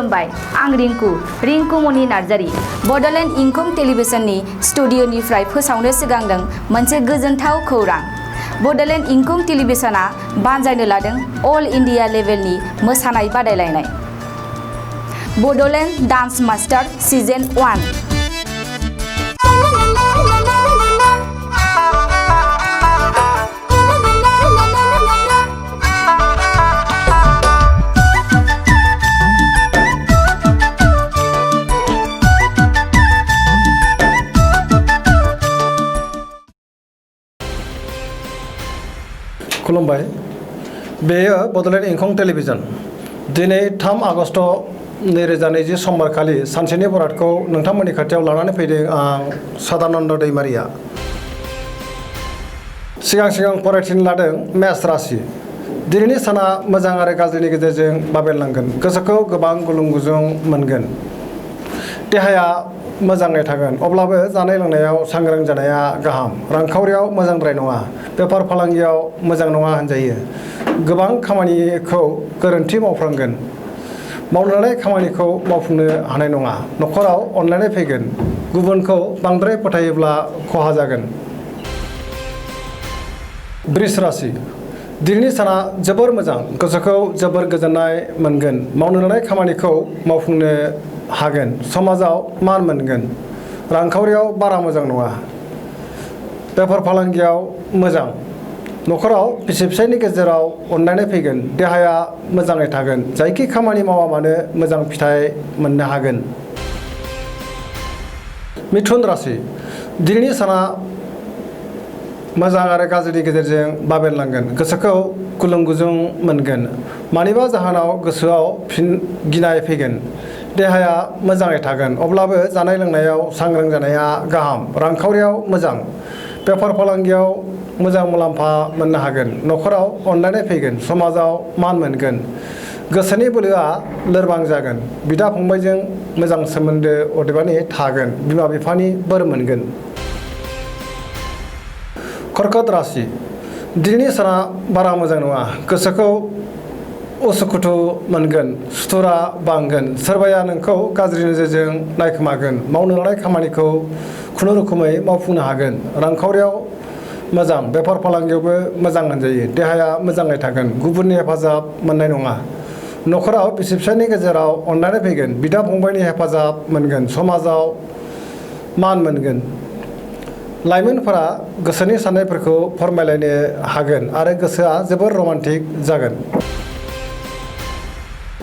खुलुमबाय आं रिंकु मनि नार्जारी बड'लेण्ड इंखं टेलिभिजननि स्टुडिअनिफ्राय फोसावनो सिगांदों मोनसे गोजोनथाव खौरां। बड'लेण्ड इंखं टेलिभिजना बानजायनो लादों अल इन्डिया लेभेलनि मोसानाय बादायलायनाय बड'लेण्ड डान्स मास्टार सिजन 1। खुलुमबाय बेयो बड'लेण्ड इंखं टेलिभिजन दिनै 3 आगस्ट 2020 समबारखालि सानसेनि बरादखौ नोंथांमोननि खाथियाव लानानै फैदों आं सदानन्द दैमारिया। सिगां फरायथिनो लादों मेष राशि। दिनैनि साना मोजां आरो गाज्रिनि गेजेरजों बाबेरलांगोन। गोसोखौ गोबां गुलुं गुजुं मोनगोन। देहाया मोजाङै थागोन अब्लाबो जानाय लोंनायाव सांग्रां जानाया गाहाम। रांखावरियाव मोजांद्राय नङा। बेफार फालांगियाव मोजां नङा होनजायो। गोबां खामानिखौ गोरोन्थि मावफ्लांगोन। मावनो लानाय खामानिखौ मावफुंनो हानाय नङा। न'खराव अनलायनाय फैगोन। गुबुनखौ बांद्राय फोथायोब्ला खहा जागोन। वृष राशि। दिनैनि साना जोबोर मोजां। गोसोखौ जोबोर गोजोननाय मोनगोन। मावनो लानाय खामानिखौ मावफुंनो हागोन। समाजाव मान मोनगोन। रांखावरियाव बारा मोजां नङा। बेफार फालांगियाव मोजां। न'खराव बिसि फिसायनि गेजेराव अनलायनाय फैगोन। देहाया मोजाङै थागोन। जायखि खामानि मावा मानो मोजां फिथाइ मोननो हागोन। मिथुन राशि। दिनैनि साना मोजां आरो गाज्रिनि गेजेरजों बाबेरलांगोन। गोसोखौ गुलुं गुजुं मोनगोन। मानिबा जाहोनाव गोसोआव गिनाय फैगोन। देहाया मोजाङै थागोन अब्लाबो जानाय लोंनायाव सांग्रां जानाया गाहाम। रांखावरियाव मोजां। बेफार फालांगियाव मोजां मुलाम्फा मोननो हागोन। न'खराव अनलायनाय फैगोन। समाजाव मान मोनगोन। गोसोनि बोलोआ लोरबां जागोन। बिदा फंबायजों मोजां सोमोन्दो अदेबानि थागोन। बिमा बिफानि बोर मोनगोन। कर्कट राशि। दिनैनि साना बारा मोजां नङा। गोसोखौ उसुखुथु मोनगोन। सुथुरा बांगोन। सोरबाया नोंखौ गाज्रि नोजोरजों नायखोमागोन। मावनो लानाय खामानिखौ खुनुरुखुमै मावफुंनो हागोन। रांखावरियाव मोजां। बेफार फालांगियावबो मोजां होनजायो। देहाया मोजाङै थागोन। गुबुननि हेफाजाब मोननाय नङा। न'खराव बिसि फिसायनि गेजेराव अनलायनाय फैगोन। बिदा फंबायनि हेफाजाब मोनगोन। समाजाव मान मोनगोन। लाइमोनफोरा गोसोनि साननायफोरखौ फोरमायलायनो हागोन आरो गोसोआ जोबोर रमान्टिक जागोन।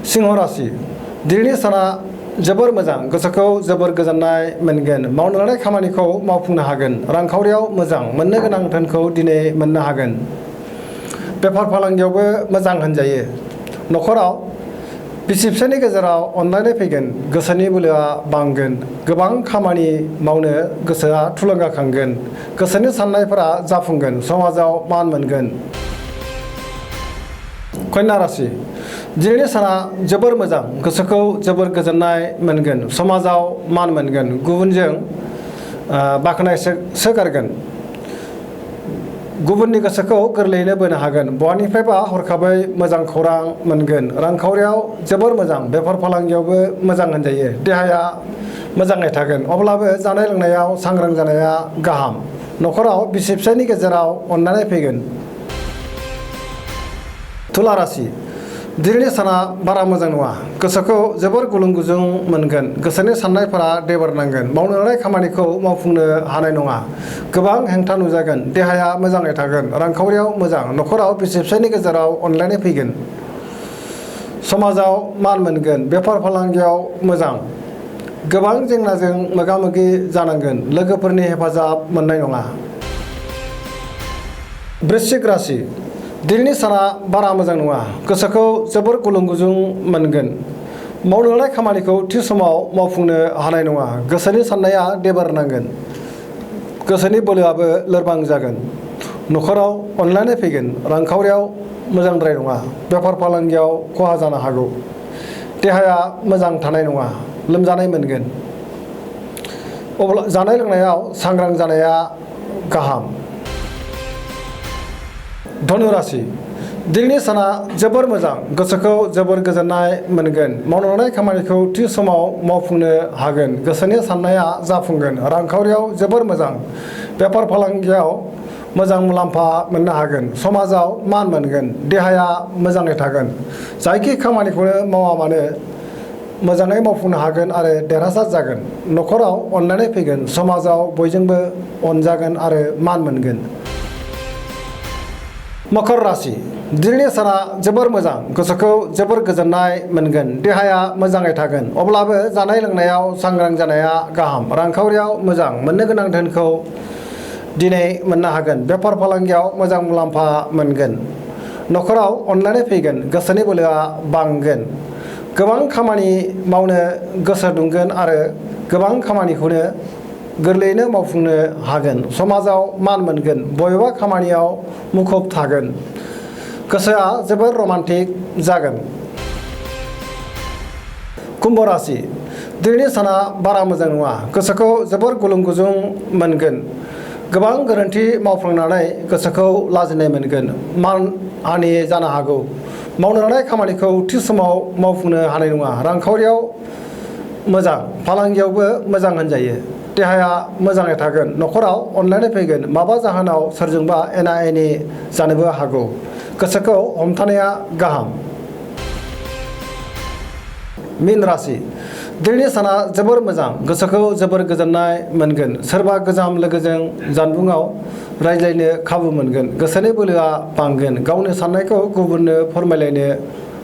सिंह राशि। दिनैनि साना जोबोर मोजां। गोसोखौ जोबोर गोजोननाय मोनगोन। मावनो लानाय खामानिखौ मावफुंनो हागोन। रांखावरियाव मोजां। मोननो गोनां धोनखौ दिनै मोननो हागोन। बेफार फालांगियावबो मोजां होनजायो। न'खराव बिसि फिसायनि गेजेराव अनलायनाय फैगोन। गोसोनि बोलोआ बांगोन। गोबां खामानि मावनो गोसोआ थुलुंगाखांगोन। गोसोनि साननायफोरा जाफुंगोन। समाजाव मान मोनगोन। कन्या राशि। दिनैनि साना जोबोर मोजां। गोसोखौ जोबोर गोजोननाय मोनगोन। समाजाव मान मोनगोन। गुबुनजों बाख्नायसोगारगोन। गुबुननि गोसोखौ गोरलैयैनो बोनो हागोन। बहानिफ्रायबा हरखाबै मोजां खौरां मोनगोन। रांखावरियाव जोबोर मोजां। बेफार फालांगियावबो मोजां होनजायो। देहाया मोजाङै थागोन अब्लाबो जानाय लोंनायाव सांग्रां जानाया गाहाम। न'खराव बिसि फिसायनि गेजेराव अनलायनाय फैगोन। तुला राशि। दिनैनि साना बारा मोजां नङा। गोसोखौ जोबोर गुलुं गुजुं मोनगोन। गोसोनि साननायफोरा देबोरनांगोन। मावनो लानाय खामानिखौ मावफुंनो हानाय नङा। गोबां हेंथा नुजागोन। देहाया मोजाङै थागोन। रांखावरियाव मोजां। न'खराव बिसि फिसायनि गेजेराव अनलायनाय फैगोन। समाजाव मान मोनगोन। बेफार फालांगियाव मोजां। गोबां जेंनाजों मोगा मोगि जानांगोन। लोगोफोरनि हेफाजाब मोननाय नङा। वृश्चिक राशि। दिनैनि साना बारा मोजां नङा। गोसोखौ जोबोर गुलुं गुजुं मोनगोन। मावनो लानाय खामानिखौ थि समाव मावफुंनो हानाय नङा। गोसोनि साननाया देबोरनांगोन। गोसोनि बोलोआबो लोरबां जागोन। न'खराव अनलायनाय फैगोन। रांखावरियाव मोजांद्राय नङा। बेफार फालांगियाव खहा जानो हागौ। देहाया मोजां थानाय नङा। लोमजानाय मोनगोन। अब्ला जानाय लोंनायाव सांग्रां जानाया गाहाम। धनु राशि। दिनैनि साना जोबोर मोजां गोसोखौ जोबोर गोजोननाय मोनगोन मावनो लानाय खामानिखौ थि समाव मावफुंनो हागोन गोसोनि साननाया जाफुंगोन रांखावरियाव जोबोर मोजां बेफार फालांगियाव मोजां मुलाम्फा मोननो हागोन समाजाव मान मोनगोन देहाया मोजाङै थागोन जायखि खामानिखौनो मावा मानो मोजाङै मावफुंनो हागोन आरो देरहासार जागोन न'खराव अननानै फैगोन समाजाव बयजोंबो अनजागोन आरो मान मोनगोन मकर राशि दिनैनि साना जोबोर मोजां गोसोखौ जोबोर गोजोननाय मोनगोन देहाया मोजाङै थागोन अब्लाबो जानाय लोंनायाव सांग्रां जानाया गाहाम रांखावरियाव मोजां मोननो गोनां धोनखौ दिनै मोननो हागोन बेफार फालांगियाव मोजां मुलाम्फा मोनगोन न'खराव अननानै फैगोन गोसोनि बोलोआ बांगोन गोबां खामानि मावनो गोसो दुंगोन आरो गोबां खामानिखौनो गोरलैयैनो मावफुंनो हागोन समाजाव मान मोनगोन बबेबा खामानियाव मुखुब थागोन गोसोआ जोबोर रमान्टिक जागोन कुम्भ राशि दिनैनि साना बारा मोजां नङा गोसोखौ जोबोर गुलुं गुजुं मोनगोन गोबां गोरोन्थि मावफ्लांनानै गोसोखौ लाजिनाय मोनगोन मान हानि जानो हागौ मावनो लानाय खामानिखौ थि समाव मावफुंनो हानाय नङा रांखावरियाव मोजां फालांगियावबो मोजां होनजायो देहाया मोजाङै थागोन न'खराव अनलायनाय फैगोन माबा जाहोनाव सोरजोंबा एना एनि जानोबो हागौ गोसोखौ हमथानाया गाहाम मीन राशि दिनैनि साना जोबोर मोजां गोसोखौ जोबोर गोजोननाय मोनगोन सोरबा गोजाम लोगोजों जानबुङाव रायज्लायनो खाबु मोनगोन गोसोनि बोलोआ बांगोन गावनि साननायखौ गुबुननो फोरमायलायनो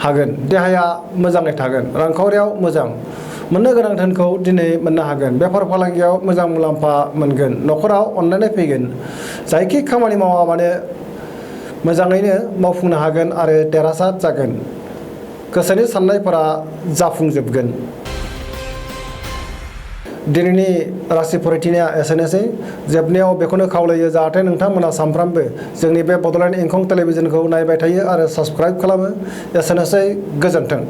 हागोन देहाया मोजाङै थागोन रांखावरियाव मोजां मोननो गोनां धोनखौ दिनै मोननो हागोन बेफार फालांगियाव मोजां मुलाम्फा मोनगोन न'खराव अननानै फैगोन जायखि खामानि मावा मानो मोजाङैनो मावफुंनो हागोन आरो देरहासार जागोन गोसोनि साननायफोरा जाफुंजोबगोन दिनैनि राशि फरायथिनाया एसेनोसै जोबनायाव बेखौनो खावलायो जाहाथे नोंथांमोना सानफ्रामबो जोंनि बे बड'लेण्ड इंखं टेलिभिजनखौ नायबाय थायो आरो साबस्क्राइब खालामो एसेनोसै गोजोन्थों।